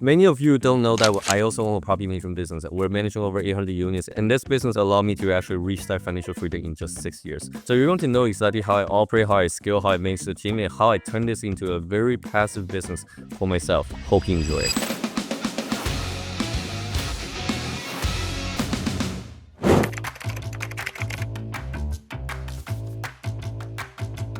Many of you don't know that I also own a property management business. We're managing over 800 units, and this business allowed me to actually reach that financial freedom in just 6 years. So you're going to know exactly how I operate, how I scale, how I manage the team, and how I turn this into a very passive business for myself. Hope you enjoy it.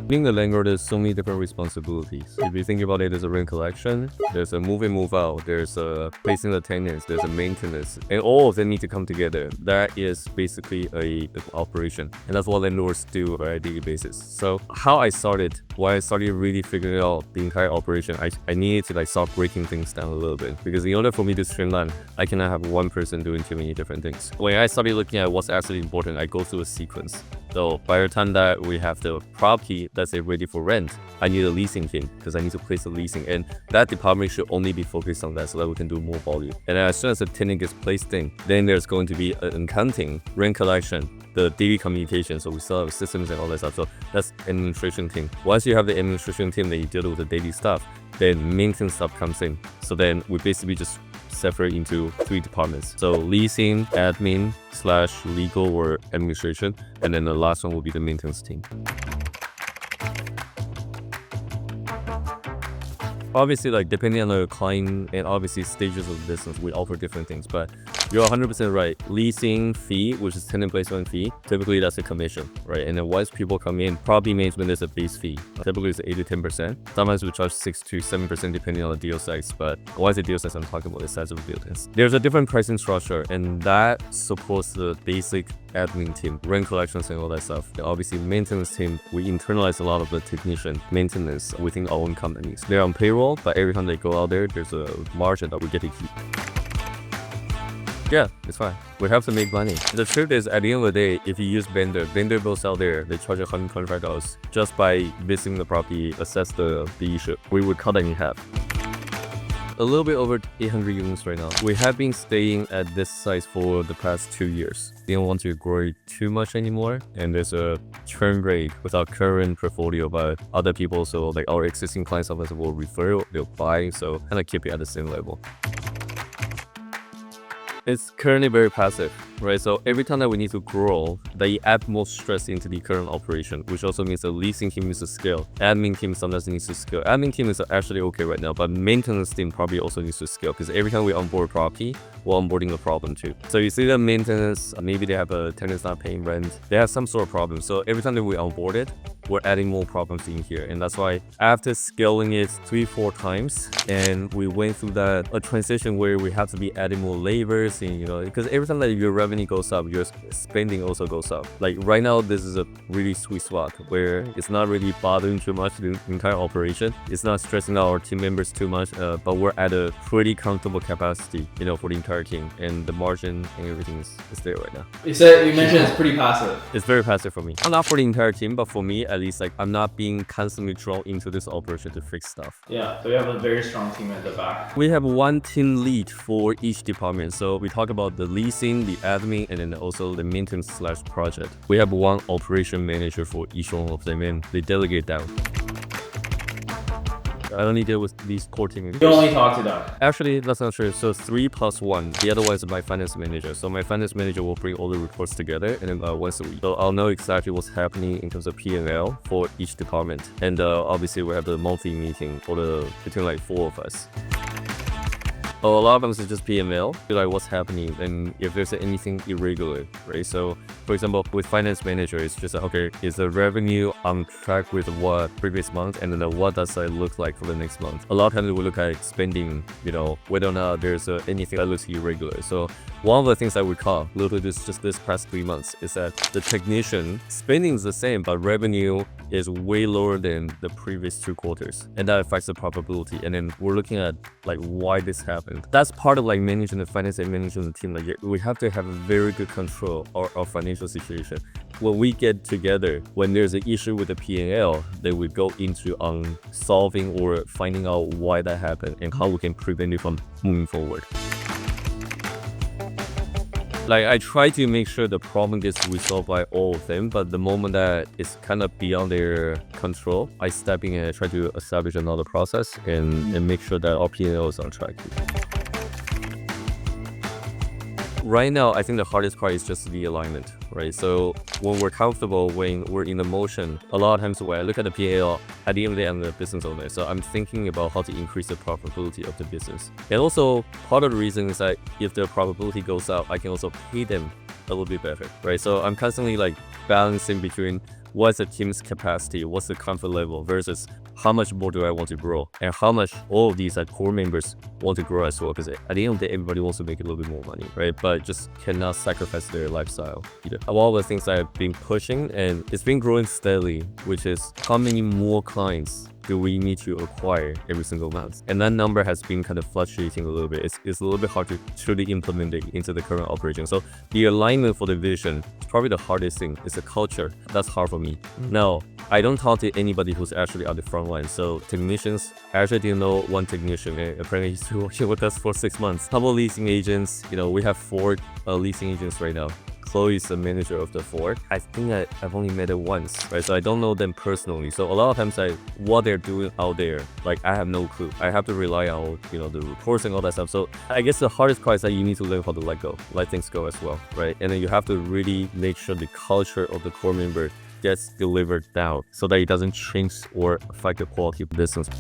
Being a landlord, there's so many different responsibilities. If you think about it, there's a rent collection, there's a move in, move out, there's a placing the tenants, there's a maintenance, and all of them need to come together. That is basically a operation, and that's what landlords do on a daily basis. So how I started, why I started really figuring out the entire operation, I needed to start breaking things down a little bit, because in order for me to streamline, I cannot have one person doing too many different things. When I started looking at what's actually important, I go through a sequence. So by the time that we have the property that's ready for rent, I need a leasing team because I need to place the leasing, and that department should only be focused on that so that we can do more volume. And as soon as the tenant gets placed in, then there's going to be an accounting, rent collection, the daily communication. So we still have systems and all that stuff. So that's administration team. Once you have the administration team, then you deal with the daily stuff. Then maintenance stuff comes in. So then we basically just separate into 3 departments. So leasing, admin / legal or administration, and then the last one will be the maintenance team. Obviously, depending on the client and obviously stages of the business, we offer different things, but you're 100% right. Leasing fee, which is tenant placement fee, typically that's a commission, right? And then once people come in, property management is a base fee. Typically it's 8 to 10%. Sometimes we charge 6 to 7% depending on the deal size, but why is the deal size I'm talking about? The size of the buildings. There's a different pricing structure, and that supports the basic admin team, rent collections and all that stuff. And obviously maintenance team, we internalize a lot of the technician maintenance within our own companies. They're on payroll, but every time they go out there, there's a margin that we get to keep. Yeah, it's fine. We have to make money. The truth is, at the end of the day, if you use vendor bills out there, they charge $125 just by visiting the property, assess the issue. We would cut that in half. A little bit over 800 units right now. We have been staying at this size for the past 2 years. We don't want to grow it too much anymore, and there's a churn rate with our current portfolio, but other people, so our existing clients of us will refer, they'll buy, so kind of keep it at the same level. It's currently very passive, right? So every time that we need to grow, they add more stress into the current operation, which also means the leasing team needs to scale. Admin team sometimes needs to scale. Admin team is actually okay right now, but maintenance team probably also needs to scale, because every time we onboard property, we're onboarding a problem too. So you see the maintenance, maybe they have a tenant's not paying rent. They have some sort of problem. So every time that we onboard it, we're adding more problems in here. And that's why after scaling it 3-4 times, and we went through a transition where we have to be adding more labors, and because every time that your revenue goes up, your spending also goes up. Right now, this is a really sweet spot where it's not really bothering too much the entire operation. It's not stressing out our team members too much, but we're at a pretty comfortable capacity, for the entire team, and the margin and everything is there right now. You mentioned it's pretty passive. It's very passive for me. Not for the entire team, but for me, at least, I'm not being constantly drawn into this operation to fix stuff. Yeah, so we have a very strong team at the back. We have one team lead for each department. So we talk about the leasing, the admin, and then also the maintenance / project. We have one operation manager for each one of them, and they delegate down. I only deal with these core team members. You only talk to them? Actually, that's not true. So 3 + 1. The other one is my finance manager. So my finance manager will bring all the reports together, and then once a week. So I'll know exactly what's happening in terms of P&L for each department. And obviously, we have the monthly meeting between 4 of us. A lot of them is just PML, what's happening, and if there's anything irregular, right? So, for example, with finance manager, it's just okay, is the revenue on track with what previous month, and then what does it look like for the next month? A lot of times we look at spending, whether or not there's anything that looks irregular. So one of the things that we caught literally just this past 3 months is that the technician spending is the same, but revenue is way lower than the previous 2 quarters, and that affects the profitability. And then we're looking at why this happened. That's part of managing the finance and managing the team. We have to have a very good control of our financial situation. When we get together, when there's an issue with the P&L, then we go into solving or finding out why that happened and how we can prevent it from moving forward. I try to make sure the problem gets resolved by all of them, but the moment that it's kind of beyond their control, I step in and I try to establish another process and make sure that our P&L is on track. right now, I think the hardest part is just the alignment, right? So when we're comfortable, when we're in the motion, a lot of times when I look at the P&L, at the end of the day, I'm the business owner. So I'm thinking about how to increase the profitability of the business. And also part of the reason is that if the probability goes up, I can also pay them a little bit better, right? So I'm constantly like balancing between what's the team's capacity, what's the comfort level versus how much more do I want to grow, and how much all of these core members want to grow as well. Because at the end of the day, everybody wants to make a little bit more money, right? But just cannot sacrifice their lifestyle either. One of the things I've been pushing, and it's been growing steadily, which is how many more clients do we need to acquire every single month? And that number has been kind of fluctuating a little bit. It's a little bit hard to truly implement it into the current operation. So the alignment for the vision is probably the hardest thing. It's a culture. That's hard for me. Now, I don't talk to anybody who's actually on the front line. So technicians, I actually didn't know one technician. Apparently he's been working with us for 6 months. Couple leasing agents, we have 4 leasing agents right now. Chloe is the manager of the 4. I think I've only met her once, right? So I don't know them personally. So a lot of times, what they're doing out there, like I have no clue. I have to rely on, the reports and all that stuff. So I guess the hardest part is that you need to learn how to let go, let things go as well, right? And then you have to really make sure the culture of the core member gets delivered down so that it doesn't change or affect the quality of business.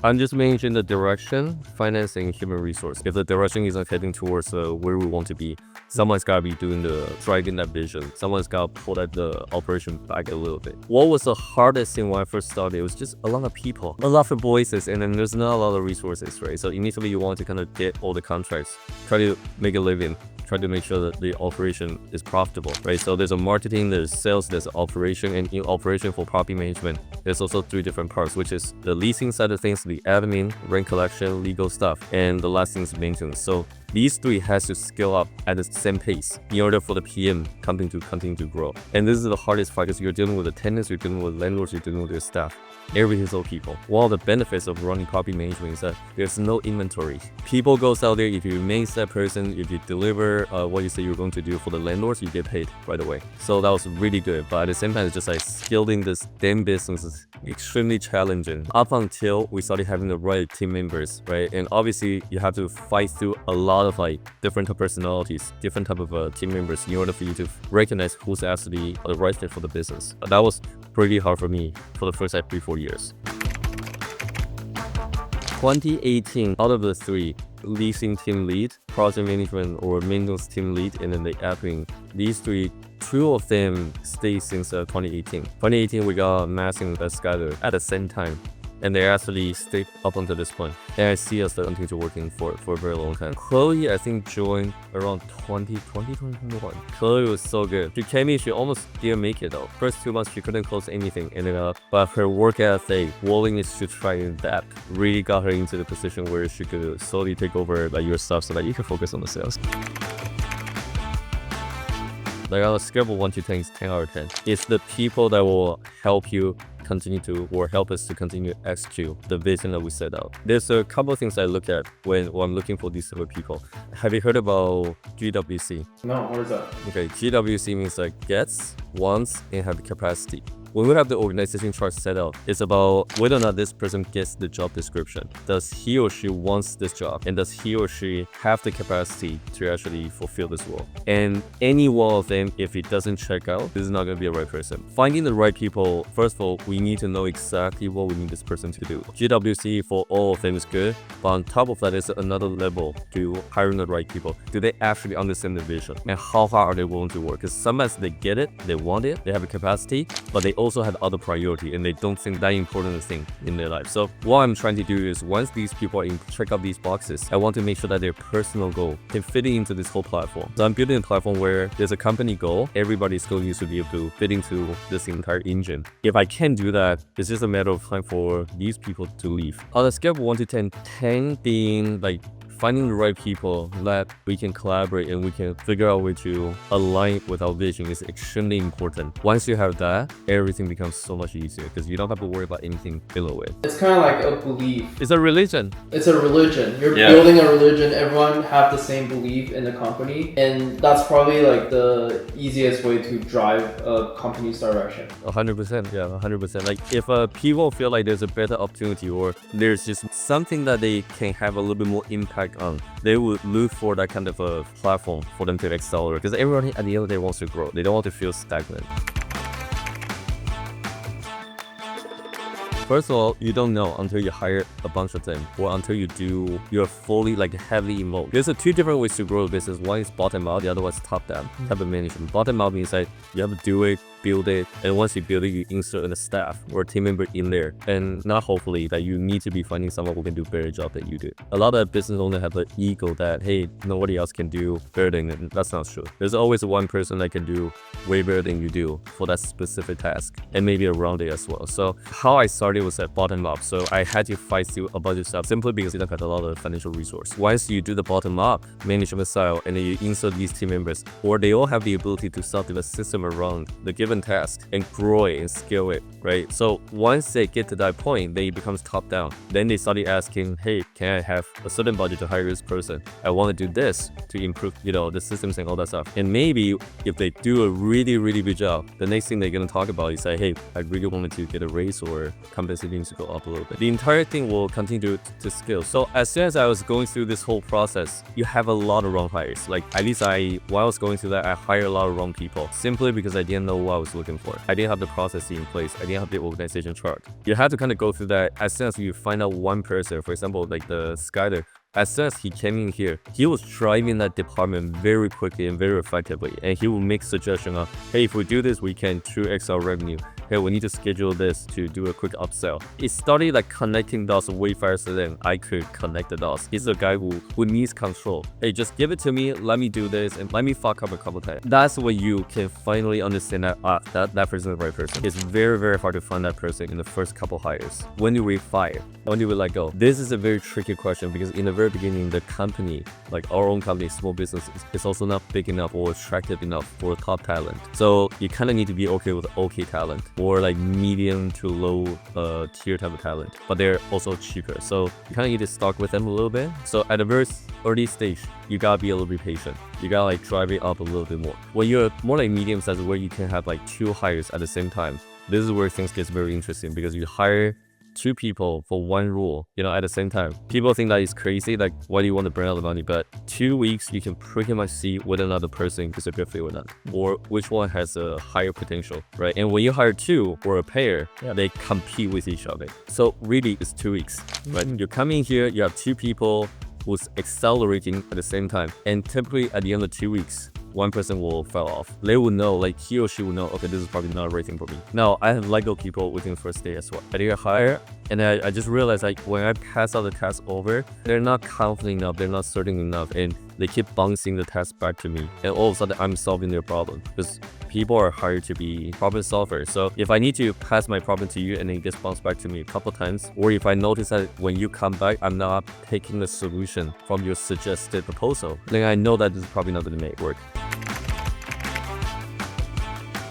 I'm just managing the direction, financing, human resource. If the direction isn't heading towards where we want to be, someone's got to be driving that vision. Someone's got to pull the operation back a little bit. What was the hardest thing when I first started? It was just a lot of people, a lot of voices, and then there's not a lot of resources, right? So initially you want to kind of get all the contracts, try to make a living, try to make sure that the operation is profitable, right? So there's a marketing, there's sales, there's operation, and in operation for property management, there's also 3 different parts, which is the leasing side of things, the admin, rent collection, legal stuff, and the last thing is maintenance. So these 3 has to scale up at the same pace in order for the PM company to continue to grow. And this is the hardest part because you're dealing with the tenants, you're dealing with landlords, you're dealing with your staff, every single people. One of the benefits of running property management is that there's no inventory. People goes out there, if you remain that person, if you deliver what you say you're going to do for the landlords, you get paid right away. So that was really good. But at the same time, it's just like scaling this damn business is extremely challenging up until we started having the right team members, right? And obviously you have to fight through a lot of different personalities, different type of team members in order for you to recognize who's actually the right fit for the business. That was pretty hard for me for the first 3-4 years. 2018, out of the 3, leasing team lead, project management or maintenance team lead, and then the admin, these 3, 2 of them stay since 2018. 2018, we got Massing and Skyler at the same time. And they actually stayed up until this point. And I see us continue to working for a very long time. Chloe, I think, joined around 2021. Chloe was so good. She came in, she almost didn't make it though. First 2 months, she couldn't close anything. And then, but her work ethic, willingness to try and adapt, really got her into the position where she could slowly take over your stuff so that you can focus on the sales. On a scale of 1 to 10, it's 10 out of 10. It's the people that will help you continue to, or help us to continue to execute the vision that we set out. There's a couple of things I look at when I'm looking for these type of people. Have you heard about GWC? No, what is that? Okay, GWC means gets, wants, and have the capacity. When we have the organization chart set out, it's about whether or not this person gets the job description. Does he or she wants this job? And does he or she have the capacity to actually fulfill this role? And any one of them, if it doesn't check out, this is not going to be a right person. Finding the right people, first of all, we need to know exactly what we need this person to do. GWC for all of them is good, but on top of that is another level to hiring the right people. Do they actually understand the vision? And how hard are they willing to work? Because sometimes they get it, they want it, they have a capacity, but they also have other priority and they don't think that important a thing in their life. So what I'm trying to do is once these people check out these boxes, I want to make sure that their personal goal can fit into this whole platform. So I'm building a platform where there's a company goal, everybody's goal needs to be able to fit into this entire engine. If I can do that, it's just a matter of time for these people to leave. On a scale of 1 to 10, 10 being finding the right people that we can collaborate and we can figure out a way to align with our vision is extremely important. Once you have that, everything becomes so much easier because you don't have to worry about anything below it. It's kind of like a belief. It's a religion. It's a religion. You're building a religion. Everyone have the same belief in the company. And that's probably the easiest way to drive a company's direction. 100%. Yeah, 100%. If people feel like there's a better opportunity or there's just something that they can have a little bit more impact tech on. They would look for that kind of a platform for them to accelerate, because everyone at the end of the day wants to grow. They don't want to feel stagnant. First of all, you don't know until you hire a bunch of them, or until you're fully heavily involved. There's two different ways to grow a business. One is bottom up, the other one is top down type of management. Bottom up means that you have to do it, build it, and once you build it, you insert a staff or a team member in there. And not hopefully that you need to be finding someone who can do a better job than you do. A lot of business owners have the ego that, hey, nobody else can do better than it. That's not true. There's always one person that can do way better than you do for that specific task, and maybe around it as well. So how I started was at bottom up. So I had to fight through a bunch of stuff simply because you don't have a lot of financial resource. Once you do the bottom up management style and then you insert these team members, or they all have the ability to start the system around the given task and grow it and scale it, right? So once they get to that point, then it becomes top down. Then they started asking, hey, can I have a certain budget to hire this person? I want to do this to improve, the systems and all that stuff. And maybe if they do a really, really good job, the next thing they're going to talk about is hey, I really wanted to get a raise or compensation to go up a little bit. The entire thing will continue to scale. So as soon as I was going through this whole process, you have a lot of wrong hires. At least while I was going through that, I hired a lot of wrong people simply because I didn't know what I was looking for. I didn't have the process in place. I didn't have the organization chart. You have to kind of go through that. As soon as you find out one person, for example, like the Skyler, as soon as he came in here, he was driving that department very quickly and very effectively. And he will make suggestions of, hey, if we do this, we can 2x our revenue. Hey, we need to schedule this to do a quick upsell. It started connecting dots way faster than I could connect the dots. He's a guy who needs control. Hey, just give it to me, let me do this, and let me fuck up a couple times. That's when you can finally understand that that person is the right person. It's very, very hard to find that person in the first couple hires. When do we fire? When do we let go? This is a very tricky question because in the very beginning, the company, our own company, small business, is also not big enough or attractive enough for top talent. So you kind of need to be okay with okay talent, or medium to low tier type of talent, but they're also cheaper. So you kind of need to stock with them a little bit. So at a very early stage, you gotta be a little bit patient. You gotta drive it up a little bit more. When you're more medium size, where you can have two hires at the same time, this is where things gets very interesting because you hire two people for one rule, at the same time. People think that is crazy, why do you want to burn out the money? But 2 weeks, you can pretty much see whether another person is a good fit or not, or which one has a higher potential, right? And when you hire two or a pair, they compete with each other. So really, it's 2 weeks, right? You come in here, you have two people who's accelerating at the same time, and typically at the end of 2 weeks, one person will fall off. They will know, he or she will know, okay, this is probably not a right thing for me. Now, I have Lego people within the first day as well. I did hire, and I just realized when I pass out the task over, they're not confident enough, they're not certain enough, and they keep bouncing the task back to me. And all of a sudden, I'm solving their problem because people are hired to be problem solvers. So if I need to pass my problem to you and then it gets bounced back to me a couple times, or if I notice that when you come back, I'm not taking the solution from your suggested proposal, then I know that this is probably not going to make it work.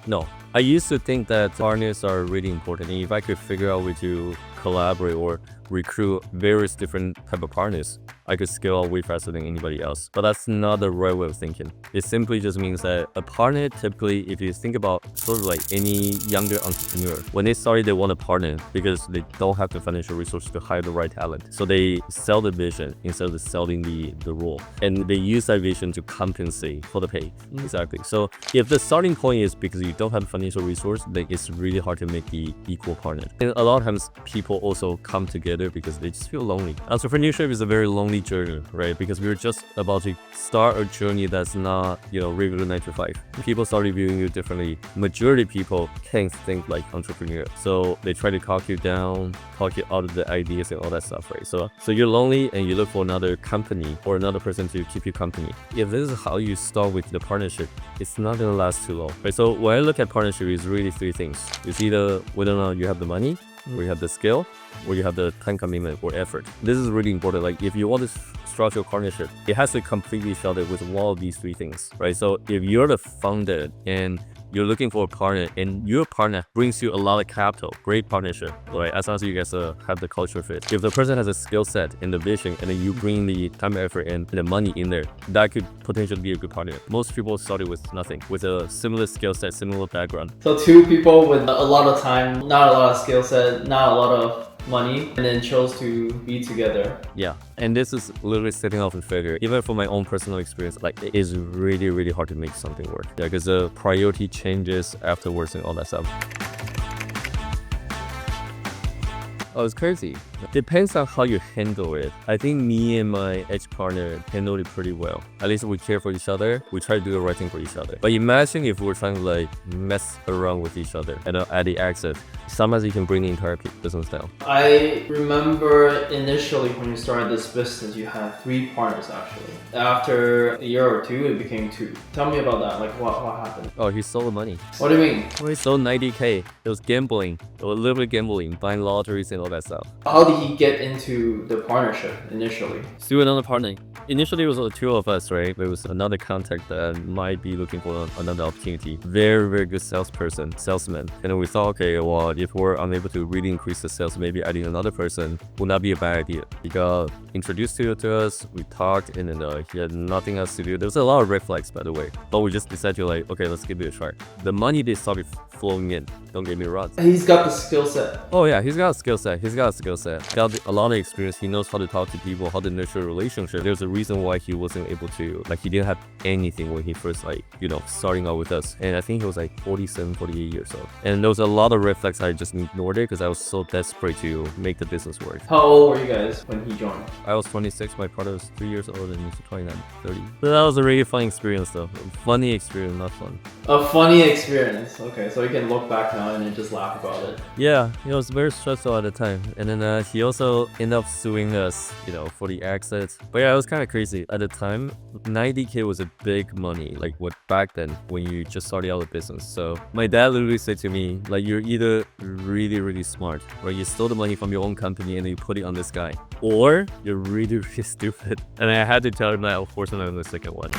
No, I used to think that partners are really important, and if I could figure out a way to collaborate or recruit various different type of partners, I could scale out way faster than anybody else. But that's not the right way of thinking. It simply just means that a partner, typically, if you think about sort of any younger entrepreneur, when they started, they want a partner because they don't have the financial resources to hire the right talent. So they sell the vision instead of selling the role. And they use that vision to compensate for the pay. Exactly. So if the starting point is because you don't have financial resource, then it's really hard to make the equal partner. And a lot of times people also come together because they just feel lonely. Entrepreneurship is a very lonely journey, right? Because we're just about to start a journey that's not, regular 9 to 5. People start viewing you differently. Majority of people can't think like entrepreneur. So they try to talk you down, talk you out of the ideas and all that stuff, right? So you're lonely and you look for another company or another person to keep you company. If this is how you start with the partnership, it's not gonna last too long, right? So when I look at partnership, it's really 3 things. It's either whether or not you have the money, or you have the skill, or you have the time commitment or effort. This is really important. If you want to structure a partnership, it has to completely shelter with one of these 3 things, right? So if you're the founder and you're looking for a partner and your partner brings you a lot of capital, great partnership, right? As long as you guys have the culture fit. If the person has a skill set and the vision, and then you bring the time, effort, and the money in there, that could potentially be a good partner. Most people started with nothing, with a similar skill set, similar background. So 2 people with a lot of time, not a lot of skill set, not a lot of money and then chose to be together. Yeah, and this is literally setting off in failure. Even from my own personal experience, like it is really, really hard to make something work. Yeah, because the priority changes afterwards and all that stuff. Oh, it's crazy. Depends on how you handle it. I think me and my ex-partner handled it pretty well. At least we care for each other. We try to do the right thing for each other. But imagine if we're trying to like mess around with each other and at the exit, sometimes you can bring the entire business down. I remember initially when you started this business, you had 3 partners actually. After a year or 2, it became 2. Tell me about that. Like what happened? Oh, he stole the money. What do you mean? Well, he stole 90K. It was gambling. It was literally gambling, buying lotteries and all that stuff. How did he get into the partnership initially? Still another partner. Initially, it was the 2 of us, right? There was another contact that might be looking for another opportunity. Very, very good salesman. And then we thought, okay, well, if we're unable to really increase the sales, maybe adding another person would not be a bad idea. He got introduced to us, we talked, and then he had nothing else to do. There was a lot of red flags, by the way. But we just decided to like, okay, let's give it a try. The money they started flowing in. Don't get me wrong. He's got the skill set. Oh yeah, he's got a skill set. Got a lot of experience. He knows how to talk to people, how to nurture a relationship. There's a reason why he wasn't able to, like, he didn't have anything when he first, like, starting out with us. And I think he was like 47, 48 years old. And there was a lot of red flags. I just ignored it because I was so desperate to make the business work. How old were you guys when he joined? I was 26. My brother was 3 years older than me, so 29, 30. But that was a really fun experience though. Funny experience, not fun. A funny experience. Okay, so you can look back now and then just laugh about it. Yeah, it was very stressful at the time. And then he also ended up suing us, for the exit. But yeah, it was kind of crazy. At the time, 90K was a big money, like what back then when you just started out a business. So my dad literally said to me, like, you're either really, really smart, or you stole the money from your own company and then you put it on this guy, or you're really, really stupid. And I had to tell him that, of course, I'm the second one.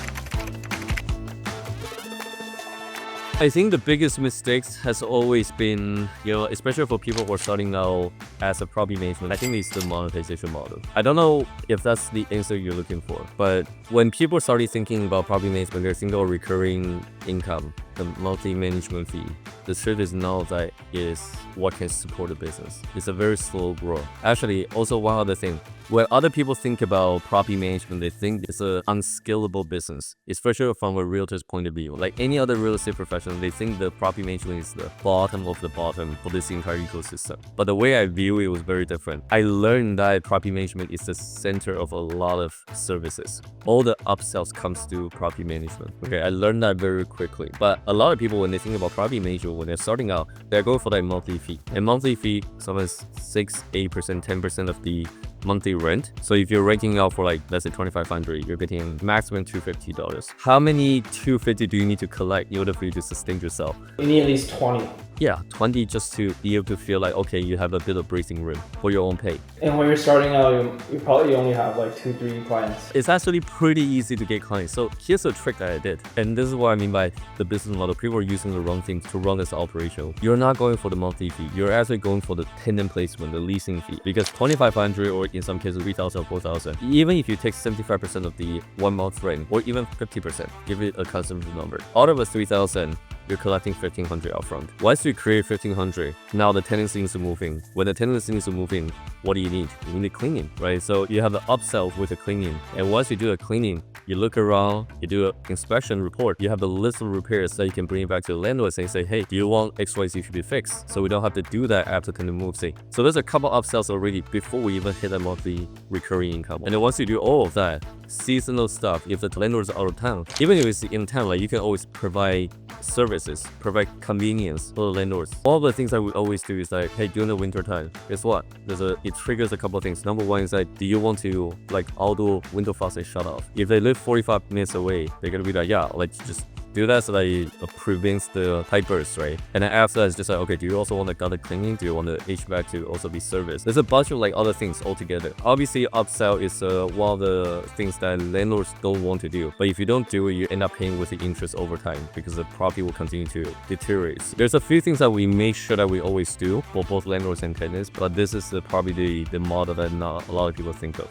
I think the biggest mistakes has always been, especially for people who are starting out as a property management, I think it's the monetization model. I don't know if that's the answer you're looking for, but when people started thinking about property management, they're thinking about recurring income, the monthly management fee. The truth is now that is what can support a business. It's a very slow growth. Actually, also one other thing, when other people think about property management, they think it's an unscalable business, especially from a realtor's point of view. Like any other real estate professional, they think the property management is the bottom of the bottom for this entire ecosystem. But the way I view it was very different. I learned that property management is the center of a lot of services. All the upsells comes to property management. Okay, I learned that very quickly. But a lot of people, when they think about property management, when they're starting out, they're going for that monthly fee. And monthly fee, sometimes 6, 8%, 10% of the monthly rent. So if you're renting out for like, let's say $2,500, you're getting maximum $250. How many $250 do you need to collect in order for you to sustain yourself? You need at least 20. Yeah, 20 just to be able to feel like, okay, you have a bit of breathing room for your own pay. And when you're starting out, you probably only have like 2-3 clients. It's actually pretty easy to get clients. So here's a trick that I did. And this is what I mean by the business model. People are using the wrong things to run this operation. You're not going for the monthly fee. You're actually going for the tenant placement, the leasing fee. Because $2,500 or in some cases $3,000 or $4,000, even if you take 75% of the 1 month rent or even 50%, give it a conservative number. Out of a $3,000, you're collecting $1,500 upfront. Once you create $1,500, now the tenants needs to move in. When the tenants needs to move in, what do you need? You need cleaning, right? So you have the upsell with the cleaning. And once you do a cleaning, you look around, you do an inspection report, you have the list of repairs that you can bring it back to the landlord and say, hey, do you want XYZ to be fixed? So we don't have to do that after tenant moves in. So there's a couple upsells already before we even hit that monthly recurring income. And then once you do all of that, seasonal stuff, if the landlord's out of town, even if it's in town, like you can always provide services, provide convenience for the landlords. All of the things that we always do is like, hey, during the winter time, guess what? It triggers a couple of things. Number one is like, do you want to like auto window faucet shut off? If they live 45 minutes away, they're gonna be like, yeah, let's just do that so that it prevents the pipe burst, right? And then after that, it's just like, okay, do you also want the gutter cleaning? Do you want the HVAC to also be serviced? There's a bunch of like other things altogether. Obviously, upsell is one of the things that landlords don't want to do. But if you don't do it, you end up paying with the interest over time because the property will continue to deteriorate. There's a few things that we make sure that we always do for both landlords and tenants, but this is probably the model that not a lot of people think of.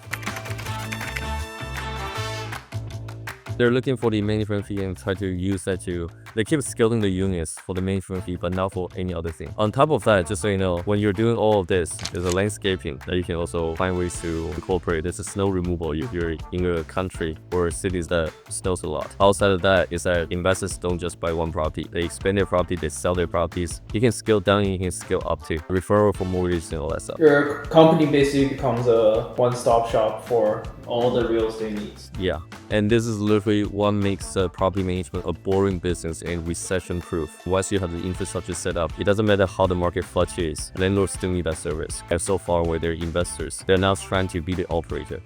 They're looking for the management fee and try to use that to They keep scaling the units for the management fee, but not for any other thing. On top of that, just so you know, when you're doing all of this, there's a landscaping that you can also find ways to incorporate. There's a snow removal if you're in a country or cities that snows a lot. Outside of that is that investors don't just buy one property. They expand their property, they sell their properties. You can scale down, you can scale up to referral for mortgages and all that stuff. Your company basically becomes a one-stop shop for all the real estate needs. Yeah, and this is literally what makes property management a boring business and recession-proof. Once you have the infrastructure set up, it doesn't matter how the market fluctuates, landlords still need that service. And so far where they're investors, they're now trying to be the operator.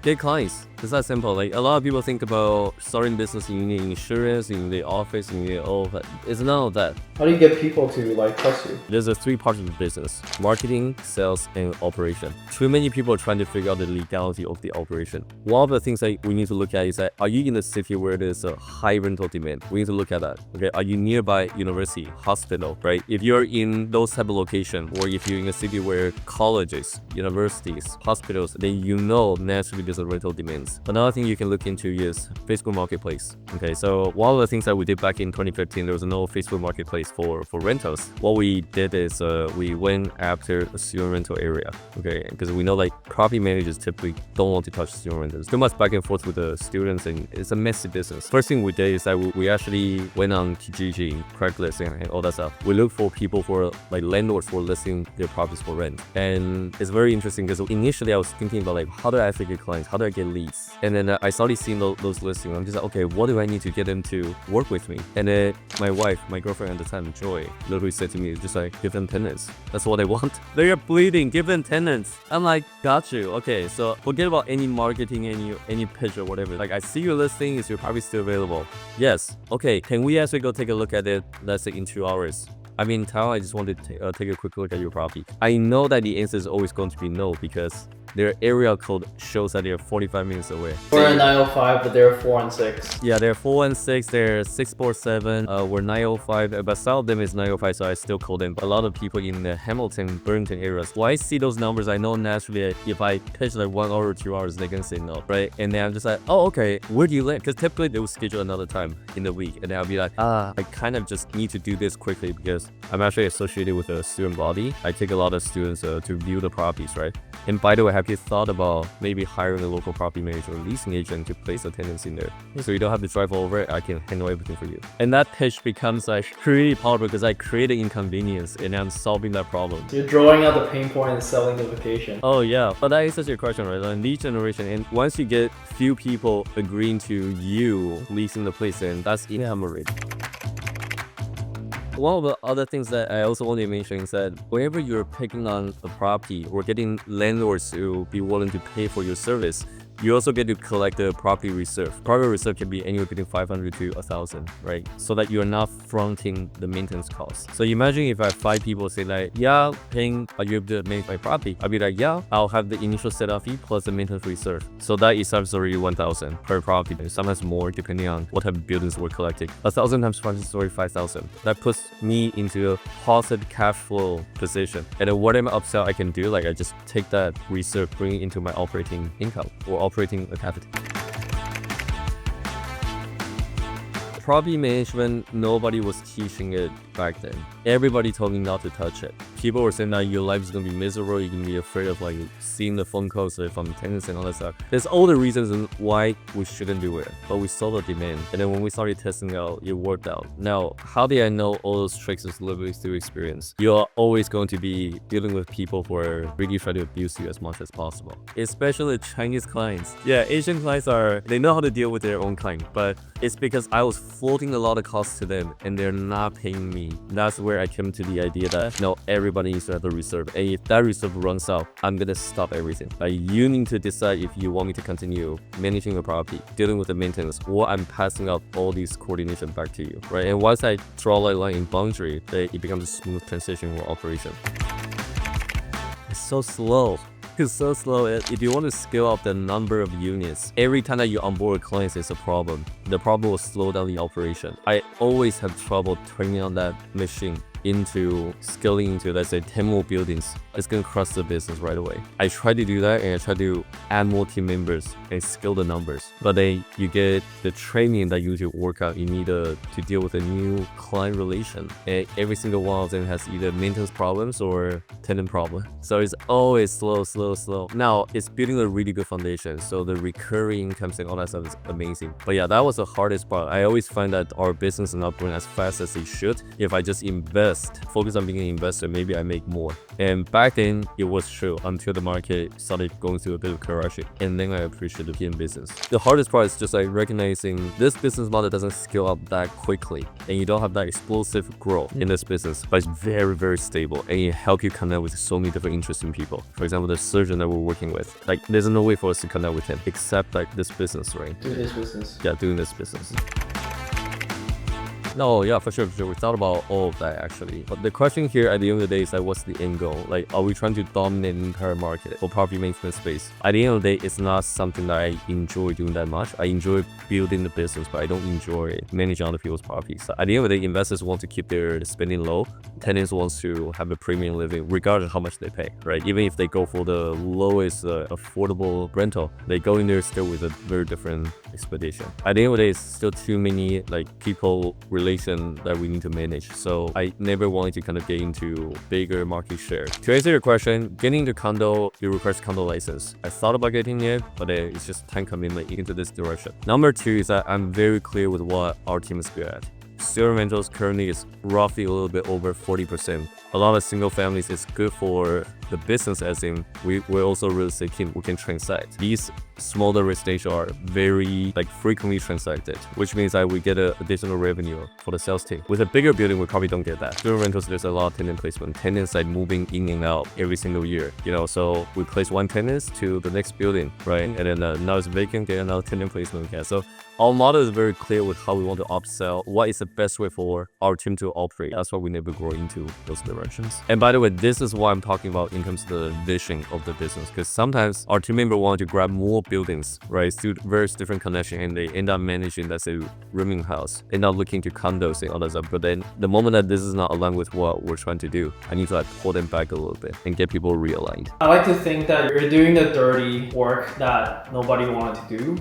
Get clients. It's that simple. Like, a lot of people think about starting business, you need insurance, you need office, you need all of that. It's none of that. How do you get people to like trust you? There's a 3 parts of the business: marketing, sales, and operation. Too many people are trying to figure out the legality of the operation. One of the things that we need to look at is that, are you in a city where there's a high rental demand? We need to look at that. Okay, are you nearby university, hospital, right? If you're in those type of location, or if you're in a city where colleges, universities, hospitals, then you know naturally there's a rental demands. Another thing you can look into is Facebook Marketplace. Okay, so one of the things that we did back in 2015, there was no Facebook Marketplace for rentals. What we did is we went after a student rental area. Okay, because we know like property managers typically don't want to touch student rentals. Too much back and forth with the students, and it's a messy business. First thing we did is that we actually went on Kijiji, Craigslist, and all that stuff. We looked for people for like landlords for listing their properties for rent, and it's very interesting because initially I was thinking about like, how do I actually get clients? How do I get leads? And then I started seeing those listings. I'm just like, okay, what do I need to get them to work with me? And then my wife, my girlfriend at the time, Joy, literally said to me, just like, give them tenants. That's what they want. They are bleeding. Give them tenants. I'm like, got you. Okay, so forget about any marketing, any pitch or whatever. Like, I see your listing. Is your property still available? Yes. Okay, can we actually go take a look at it, let's say in 2 hours? I mean, Tao, I just wanted to take a quick look at your property. I know that the answer is always going to be no, because their area code shows that they're 45 minutes away. We're at 905, but they're 4 and 6. Yeah, they're 4 and 6, they're 647, we're 905, but some of them is 905, so I still call them. A lot of people in the Hamilton, Burlington areas, when I see those numbers, I know naturally if I pitch like 1 hour or 2 hours, they're gonna say no, right? And then I'm just like, oh, okay, where do you live? Because typically they will schedule another time in the week, and then I'll be like, I kind of just need to do this quickly because I'm actually associated with a student body. I take a lot of students to view the properties, right? And by the way, have you thought about maybe hiring a local property manager or leasing agent to place a tenants in there? So you don't have to drive over it, I can handle everything for you. And that pitch becomes like pretty powerful because I created inconvenience and I'm solving that problem. So you're drawing out the pain point and selling the vacation. Oh yeah, but that answers your question, right? Like lead generation, and once you get few people agreeing to you leasing the place, then that's income rate. One of the other things that I also want to mention is that whenever you're picking on a property or getting landlords to be willing to pay for your service, you also get to collect the property reserve. Property reserve can be anywhere between 500 to 1,000, right? So that you're not fronting the maintenance costs. So imagine if I have 5 people say like, yeah, paying, are you able to manage my property? I'll be like, yeah, I'll have the initial setup fee plus the maintenance reserve. So that is already 1,000 per property, sometimes more depending on what type of buildings we're collecting. 1,000 times 5 is already 5,000. That puts me into a positive cash flow position. And then whatever upsell I can do, like I just take that reserve, bring it into my operating income or operating capital. Property management, nobody was teaching it back then. Everybody told me not to touch it. People were saying that your life is gonna be miserable, you're gonna be afraid of like seeing the phone calls from tenants and all that stuff. There's all the reasons why we shouldn't do it, but we saw the demand. And then when we started testing out, it worked out. Now, how did I know all those tricks is literally through experience? You're always going to be dealing with people who are really trying to abuse you as much as possible. Especially Chinese clients. Yeah, Asian clients they know how to deal with their own client, but it's because I was floating a lot of costs to them and they're not paying me. That's where I came to the idea that no, everybody needs to have a reserve, and if that reserve runs out, I'm gonna stop everything. Like, you need to decide if you want me to continue managing your property, dealing with the maintenance, or I'm passing out all these coordination back to you, right? And once I draw a line in boundary, it becomes a smooth transition or operation. It's so slow. It's so slow. If you want to scale up the number of units, every time that you onboard clients is a problem. The problem will slow down the operation. I always have trouble turning on that machine into scaling into, let's say, 10 more buildings, it's gonna crush the business right away. I try to do that, and I try to add more team members and scale the numbers. But then you get the training that you need to work out. You need to deal with a new client relation, and every single one of them has either maintenance problems or tenant problem. So it's always slow. Now it's building a really good foundation, so the recurring incomes and all that stuff is amazing. But yeah, that was the hardest part. I always find that our business is not growing as fast as it should. If I just focus on being an investor, maybe I make more. And back then it was true until the market started going through a bit of correction, and then I appreciate the PM business. The hardest part is just like recognizing this business model doesn't scale up that quickly, and you don't have that explosive growth in this business, but it's very stable, and it helps you connect with so many different interesting people. For example, the surgeon that we're working with, like there's no way for us to connect with him except like this business, right? Do this business. Yeah, doing this business. No, yeah, for sure. We thought about all of that actually. But the question here at the end of the day is like, what's the end goal? Like, are we trying to dominate the entire market for property management space? At the end of the day, it's not something that I enjoy doing that much. I enjoy building the business, but I don't enjoy managing other people's properties. So at the end of the day, investors want to keep their spending low. Tenants want to have a premium living, regardless of how much they pay, right? Even if they go for the lowest affordable rental, they go in there still with a very different expectation. At the end of the day, it's still too many like people relation that we need to manage. So I never wanted to kind of get into bigger market share. To answer your question, getting into condo, it requires condo license. I thought about getting it, but it's just time commitment into this direction. Number two is that I'm very clear with what our team is good at. Student rentals currently is roughly a little bit over 40%. A lot of single families is good for the business, as in we're also real estate team. We can transact. These smaller residential are very like frequently transacted, which means that we get an additional revenue for the sales team. With a bigger building, we probably don't get that. Student rentals, there's a lot of tenant placement. Tenants like moving in and out every single year, you know, so we place one tenant to the next building, right? And then now it's vacant, get another tenant placement. Okay, so our model is very clear with how we want to upsell, what is the best way for our team to operate. That's why we never grow into those directions. And by the way, this is what I'm talking about in terms of the vision of the business, because sometimes our team member want to grab more buildings, right, through various different connections, and they end up managing, let's say, rooming house, end up looking to condos and all that stuff. But then the moment that this is not aligned with what we're trying to do, I need to like pull them back a little bit and get people realigned. I like to think that you're doing the dirty work that nobody wanted to do,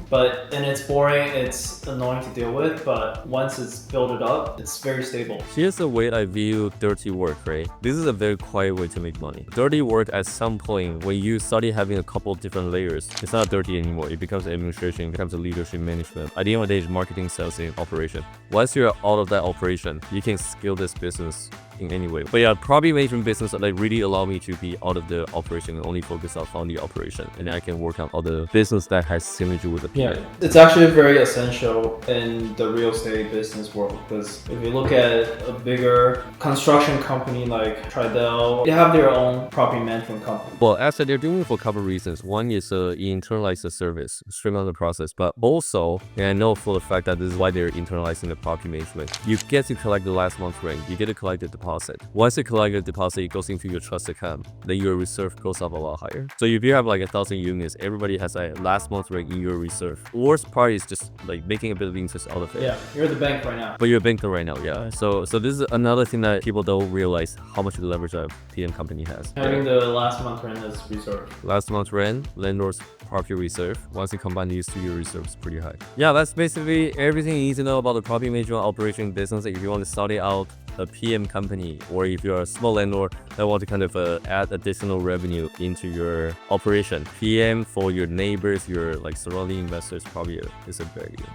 and it's boring, it's annoying to deal with, but once it's built up, it's very stable. Here's the way I view dirty work, right? This is a very quiet way to make money. Dirty work at some point, when you start having a couple of different layers, it's not dirty anymore. It becomes administration, it becomes a leadership management. At the end of the day, it's marketing, sales, and operation. Once you're out of that operation, you can scale this business in any way. But yeah, property management business like really allow me to be out of the operation and only focus on the operation, and then I can work on other business that has synergy with the PM. Yeah, it's actually very essential in the real estate business world, because if you look at a bigger construction company like Tridel, they have their own property management company. Well, as I said, they're doing it for a couple of reasons. One is internalize the service, streamline the process, but also, and I know for the fact that this is why they're internalizing the property management, you get to collect the last month's rent, you get to collect the deposit. Once you collect the deposit, it goes into your trust account, then your reserve goes up a lot higher. So if you have like 1,000 units, everybody has a last month's rent in your reserve. Worst part is just like making a bit of interest out of it. Yeah, you're the bank right now. But you're a banker right now, yeah. So this is another thing that people don't realize, how much leverage a PM company has. Having the last month rent as reserve. Last month's rent, landlord's property reserve. Once you combine these two, your reserve is pretty high. Yeah, that's basically everything you need to know about the property management operation business. If you want to study out a PM company, or if you're a small landlord that want to kind of add additional revenue into your operation, PM for your neighbors, your like surrounding investors probably is a very good.